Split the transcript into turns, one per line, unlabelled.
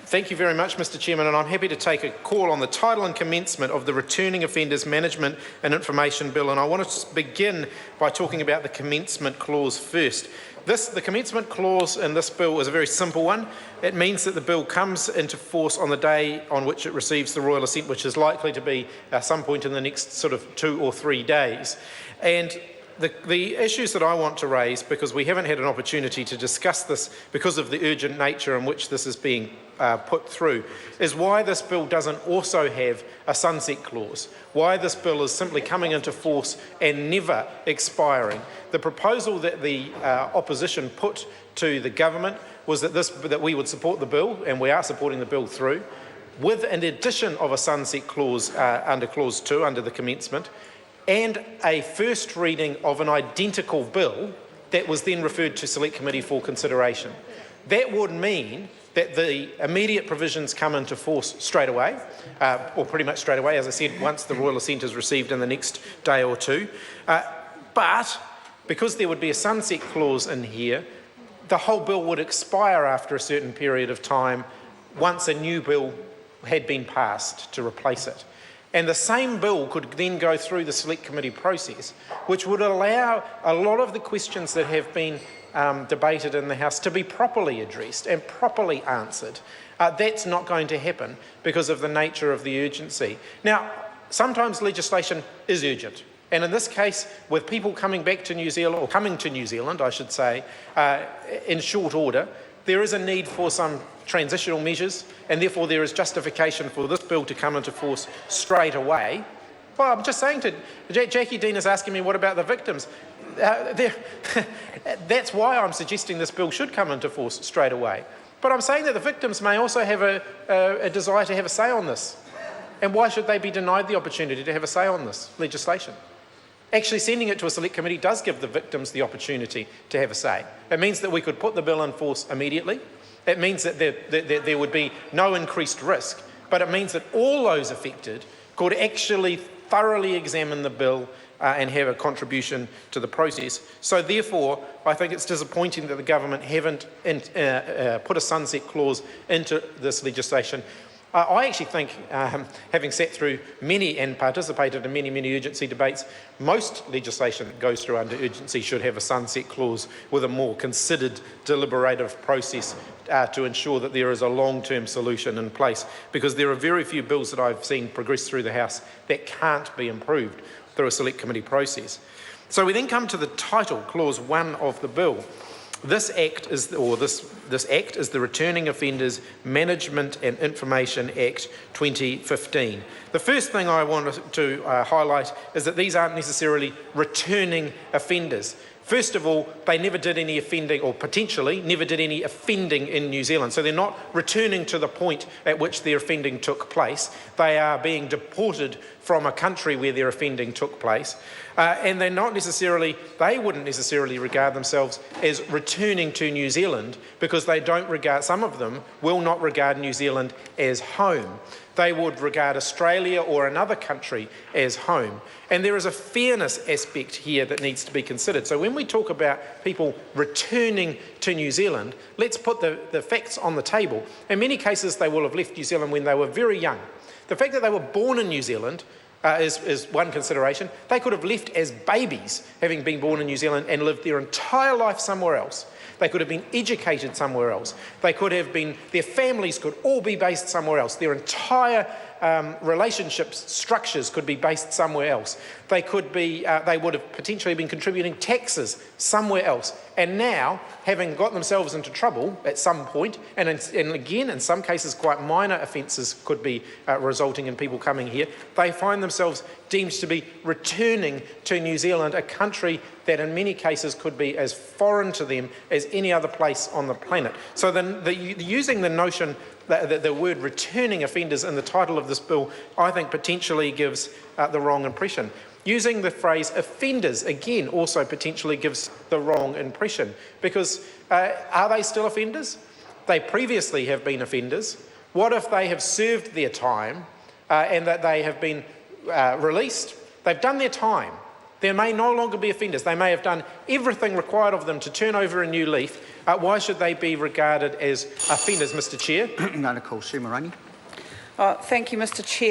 Thank you very much, Mr Chairman, and I'm happy to take a call on the title and commencement of the Returning Offenders Management and Information Bill, and I want to begin by talking about the commencement clause first. The commencement clause in this bill is a very simple one. It means that the bill comes into force on the day on which it receives the royal assent, which is likely to be some point in the next sort of 2 or 3 days. And the issues that I want to raise, because we haven't had an opportunity to discuss this because of the urgent nature in which this is being put through, is why this bill doesn't also have a sunset clause, why this bill is simply coming into force and never expiring. The proposal that the opposition put to the government was that we would support the bill, and we are supporting the bill through, with an addition of a sunset clause under clause 2, under the commencement, and a first reading of an identical bill that was then referred to Select Committee for consideration. That would mean that the immediate provisions come into force straight away, or pretty much straight away, as I said, once the royal assent is received in the next day or two. But because there would be a sunset clause in here, the whole bill would expire after a certain period of time once a new bill had been passed to replace it. And the same bill could then go through the Select Committee process, which would allow a lot of the questions that have been debated in the House to be properly addressed and properly answered. That's not going to happen because of the nature of the urgency. Now, sometimes legislation is urgent. And in this case, with people coming back to New Zealand, or coming to New Zealand, I should say, in short order, there is a need for some transitional measures, and therefore there is justification for this bill to come into force straight away. Well, I'm just saying to Jackie Dean is asking me, what about the victims? That's why I'm suggesting this bill should come into force straight away. But I'm saying that the victims may also have a desire to have a say on this. And why should they be denied the opportunity to have a say on this legislation? Actually, sending it to a Select Committee does give the victims the opportunity to have a say. It means that we could put the bill in force immediately. It means that there would be no increased risk, but it means that all those affected could actually thoroughly examine the bill and have a contribution to the process. So therefore, I think it's disappointing that the government haven't put a sunset clause into this legislation. I actually think, having sat through many and participated in many urgency debates, most legislation that goes through under urgency should have a sunset clause with a more considered, deliberative process to ensure that there is a long-term solution in place, because there are very few bills that I've seen progress through the House that can't be improved through a Select Committee process. So we then come to the title, Clause 1 of the bill. This Act is, this Act is the Returning Offenders Management and Information Act 2015. The first thing I want to highlight is that these aren't necessarily returning offenders. First of all, they never did any offending, or potentially never did any offending in New Zealand. So they're not returning to the point at which their offending took place. They are being deported from a country where their offending took place. And they wouldn't necessarily regard themselves as returning to New Zealand, because they don't regard, some of them will not regard New Zealand as home. They would regard Australia or another country as home. And there is a fairness aspect here that needs to be considered. So when we talk about people returning to New Zealand, let's put the facts on the table. In many cases, they will have left New Zealand when they were very young. The fact that they were born in New Zealand is one consideration. They could have left as babies, having been born in New Zealand, and lived their entire life somewhere else. They could have been educated somewhere else. They could have been, their families could all be based somewhere else. Their entire relationships, structures could be based somewhere else. They could be, they would have potentially been contributing taxes somewhere else. And now, having got themselves into trouble at some point, and again, in some cases, quite minor offences could be resulting in people coming here, they find themselves deemed to be returning to New Zealand, a country that in many cases could be as foreign to them as any other place on the planet. So using the notion, the word returning offenders in the title of this bill, I think potentially gives the wrong impression. Using the phrase offenders, again, also potentially gives the wrong impression, because are they still offenders? They previously have been offenders. What if they have served their time and that they have been released? They've done their time. There may no longer be offenders. They may have done everything required of them to turn over a new leaf. Why should they be regarded as offenders, Mr Chair?
Ngana call Sue Marangi.
Thank you, Mr Chair.